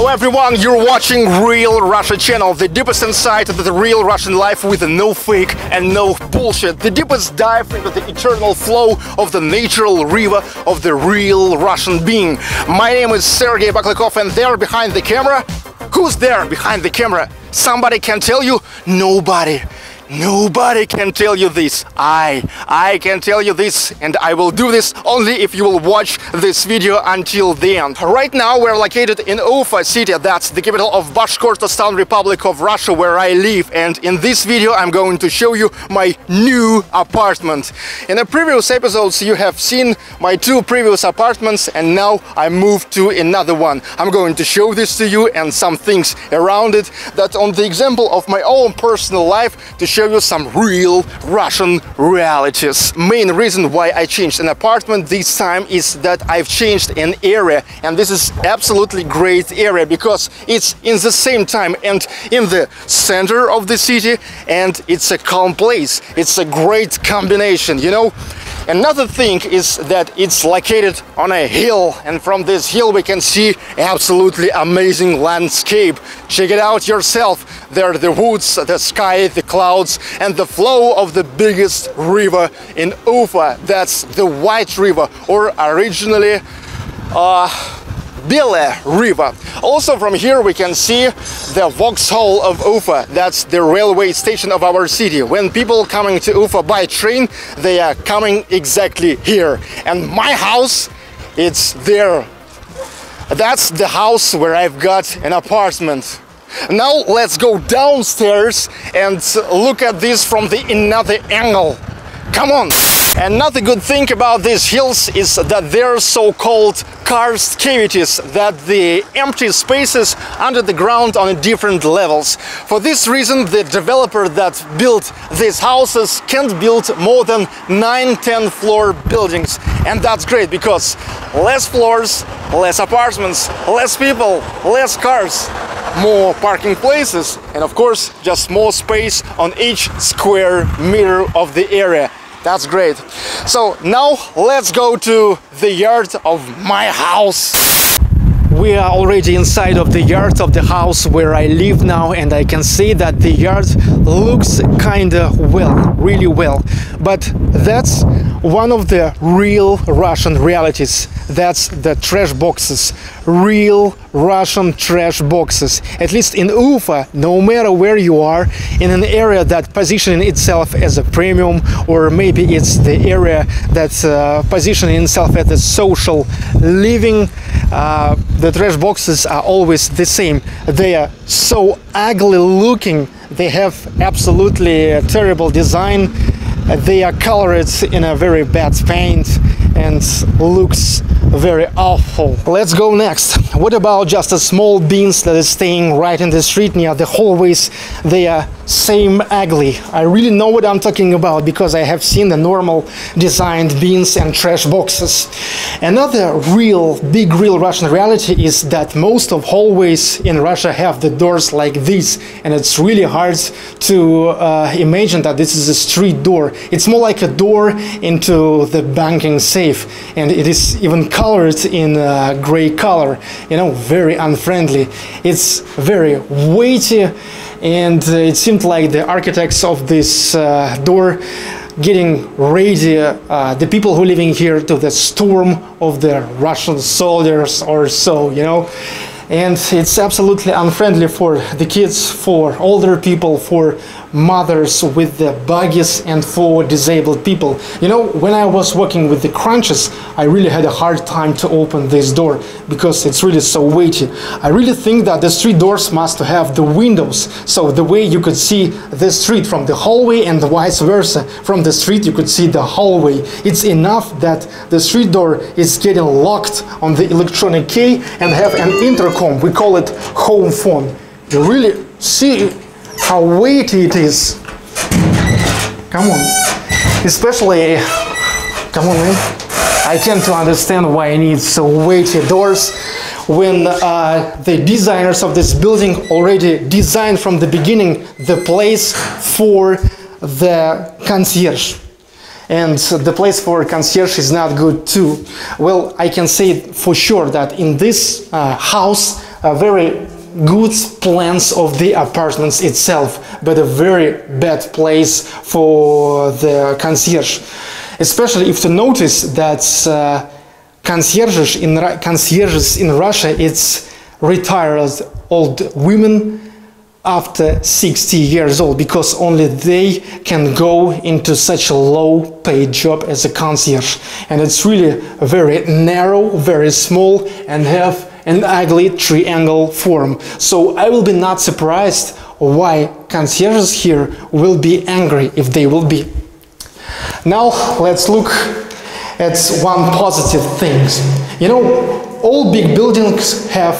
everyone, you're watching Real Russia channel, the deepest insight into the real Russian life with no fake and no bullshit. The deepest dive into the eternal flow of the natural river of the real Russian being. My name is Sergey Baklykov, and there behind the camera, who's there behind the camera? Somebody can tell you? Nobody. Nobody can tell you this. I can tell you this, and I will do this only if you will watch this video until the end. Right now we're located in Ufa city, that's the capital of Bashkortostan Republic of Russia, where I live, and in this video I'm going to show you my new apartment. In the previous episodes you have seen my two previous apartments, and now I moved to another one. I'm going to show this to you and some things around it, that on the example of my own personal life, to show you some real Russian realities. Main reason why I changed an apartment this time is that I've changed an area, and this is absolutely great area because it's in the same time and in the center of the city, and it's a calm place. It's a great combination, you know. Another thing is that it's located on a hill, and from this hill we can see absolutely amazing landscape. Check it out yourself. There are the woods, the sky, the clouds, and the flow of the biggest river in Ufa. That's the White River, or originally Белая River. Also from here we can see the Vauxhall of Ufa. That's the railway station of our city. When people coming to Ufa by train, they are coming exactly here. And my house, it's there. That's the house where I've got an apartment. Now let's go downstairs and look at this from another angle. Come on! Another good thing about these hills is that they're so-called karst cavities, that the empty spaces under the ground on different levels. For this reason, the developer that built these houses can't build more than 9-10 floor buildings. And that's great because less floors, less apartments, less people, less cars, more parking places, and of course just more space on each square meter of the area. That's great. So now let's go to the yard of my house. We are already inside of the yard of the house where I live now, and I can see that the yard looks kinda well, really well. But that's one of the real Russian realities. That's the trash boxes. Real Russian trash boxes. At least in Ufa, no matter where you are, in an area that positioning itself as a premium, or maybe it's the area that's positioning itself as a social living, the trash boxes are always the same. They are so ugly looking, they have absolutely terrible design, they are colored in a very bad paint and looks very awful. Let's go next. What about just a small bins that is staying right in the street near the hallways? They are same ugly. I really know what I'm talking about because I have seen the normal designed bins and trash boxes. Another real Russian reality is that most of hallways in Russia have the doors like this, and it's really hard to imagine that this is a street door. It's more like a door into the banking safe, and it is even colored in gray color, you know, very unfriendly. It's very weighty, and it seemed like the architects of this door getting ready the people who living here to the storm of the Russian soldiers or so, you know. And it's absolutely unfriendly for the kids, for older people, for mothers with the buggies, and for disabled people. You know, when I was working with the crunches, I really had a hard time to open this door because it's really so weighty. I really think that the street doors must have the windows, so the way you could see the street from the hallway and vice versa. From the street you could see the hallway. It's enough that the street door is getting locked on the electronic key and have an intercom. We call it home phone. You really see how weighty it is. Come on. Especially, come on, man. I can't understand why I need so weighty doors when the designers of this building already designed from the beginning the place for the concierge. And the place for concierge is not good too. Well, I can say for sure that in this house very good plans of the apartments itself, but a very bad place for the concierge. Especially if you notice that concierges in Russia, it's retired old women after 60 years old, because only they can go into such a low paid job as a concierge, and it's really very narrow, very small, and have an ugly triangle form. So I will be not surprised why concierges here will be angry if they will be. Now let's look at one positive thing. You know, all big buildings have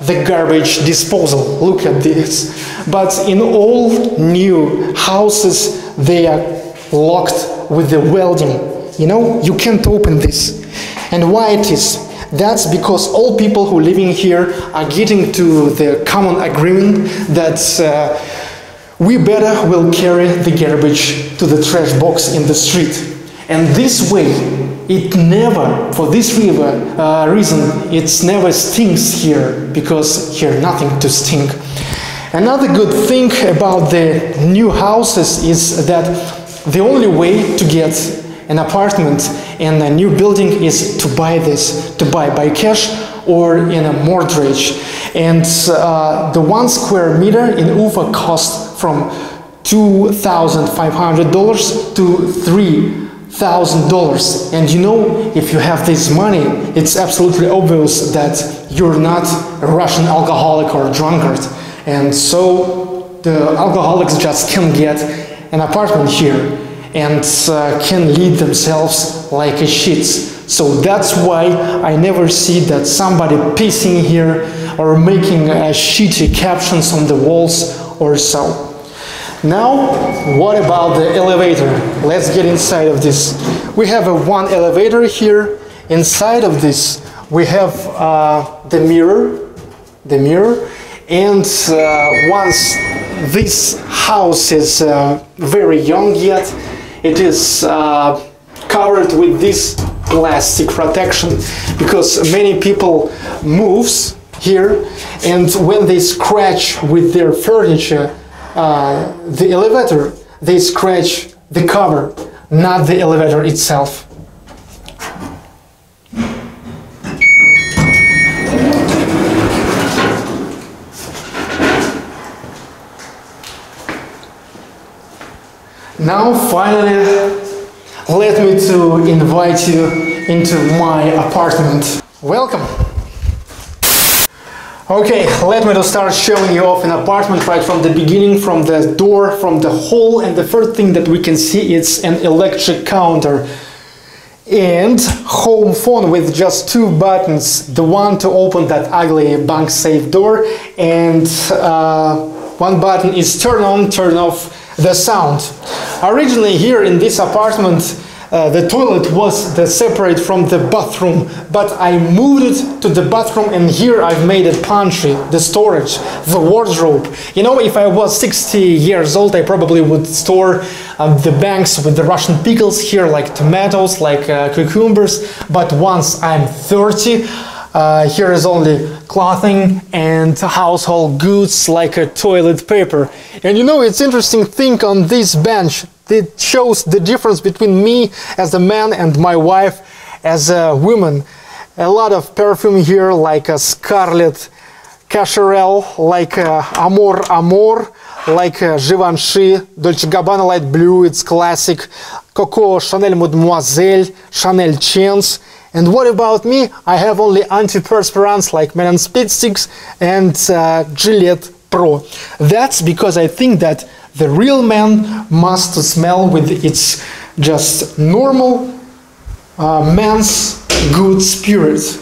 the garbage disposal. Look at this. But in all new houses, they are locked with the welding. You know, you can't open this. And why it is? That's because all people who are living here are getting to the common agreement that we better will carry the garbage to the trash box in the street. And this way, it never, for this reason, it never stinks here, because here nothing to stink. Another good thing about the new houses is that the only way to get an apartment in a new building is to buy this, to buy by cash or in a mortgage. And the 1 square meter in Ufa costs from $2,500 to $3,000. And you know, if you have this money, it's absolutely obvious that you're not a Russian alcoholic or a drunkard. And so the alcoholics just can't get an apartment here and can lead themselves like a shits. So that's why I never see that somebody pissing here or making shitty captions on the walls or so. Now, what about the elevator? Let's get inside of this. We have one elevator here. Inside of this, we have the mirror. And once this house is very young yet, it is covered with this plastic protection, because many people moves here, and when they scratch with their furniture the elevator, they scratch the cover, not the elevator itself. Now finally, let me to invite you into my apartment. Welcome! Okay, let me to start showing you off an apartment right from the beginning, from the door, from the hall, and the first thing that we can see is an electric counter and home phone with just 2 buttons, the one to open that ugly bank safe door, and one button is turn on, turn off the sound. Originally here in this apartment, the toilet was separate from the bathroom, but I moved it to the bathroom, and here I've made a pantry, the storage, the wardrobe. You know, if I was 60 years old, I probably would store the bags with the Russian pickles here, like tomatoes, like cucumbers, but once I'm 30, here is only clothing and household goods like a toilet paper. And you know, it's interesting thing on this bench. It shows the difference between me as a man and my wife as a woman. A lot of perfume here, like a Scarlet Cacharel, like Amor Amor, like Givenchy, Dolce Gabbana Light Blue, it's classic, Coco Chanel Mademoiselle, Chanel Chance. And what about me? I have only antiperspirants like Melon Speed Sticks and Gillette Pro. That's because I think that the real man must smell with its just normal man's good spirit.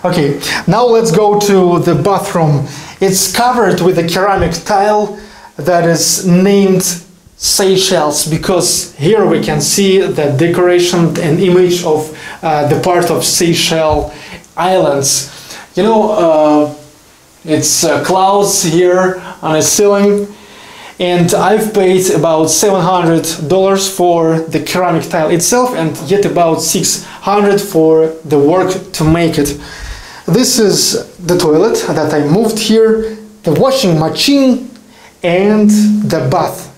Okay, now let's go to the bathroom. It's covered with a ceramic tile that is named Seychelles, because here we can see the decoration and image of the part of Seychelles Islands. You know, it's clouds here on a ceiling, and I've paid about $700 for the ceramic tile itself, and yet about $600 for the work to make it. This is the toilet that I moved here, the washing machine and the bath.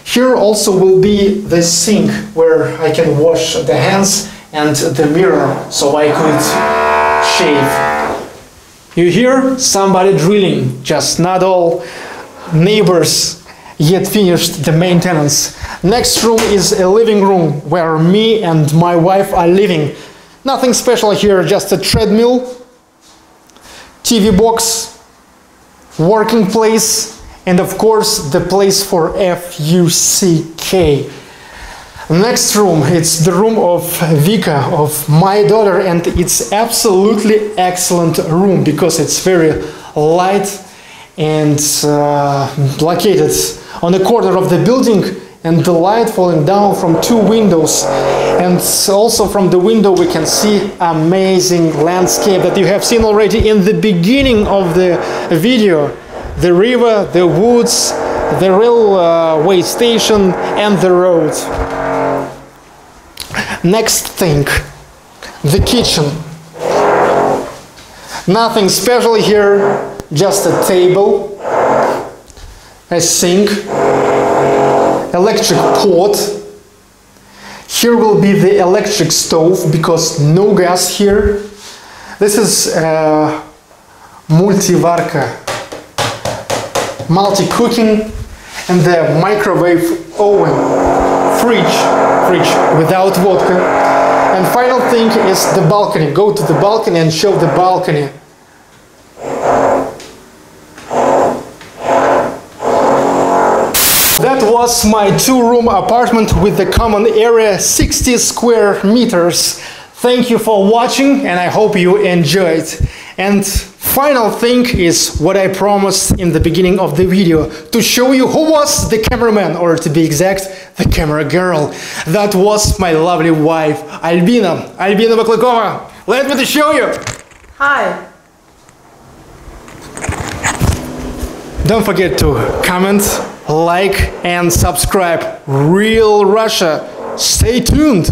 Here also will be the sink where I can wash the hands and the mirror so I could shave. You hear somebody drilling, just not all neighbors yet finished the maintenance. Next room is a living room where me and my wife are living. Nothing special here, just a treadmill, TV box, working place, and of course the place for FUCK. Next room, it's the room of Vika, of my daughter, and it's absolutely excellent room because it's very light and located on the corner of the building, and the light falling down from 2 windows. And also from the window we can see amazing landscape that you have seen already in the beginning of the video. The river, the woods, the railway station and the road. Next thing, the kitchen. Nothing special here, just a table, a sink, electric pot. Here will be the electric stove because no gas here. This is multivarka, multi-cooking, and the microwave oven, fridge without vodka. And final thing is the balcony. Go to the balcony and show the balcony. That was my 2-room apartment with the common area, 60 square meters. Thank you for watching and I hope you enjoyed. And final thing is what I promised in the beginning of the video, to show you who was the cameraman, or to be exact, the camera girl. That was my lovely wife, Albina Baklykova. Let me to show you. Hi. Don't forget to comment, like and subscribe. Real Russia. Stay tuned.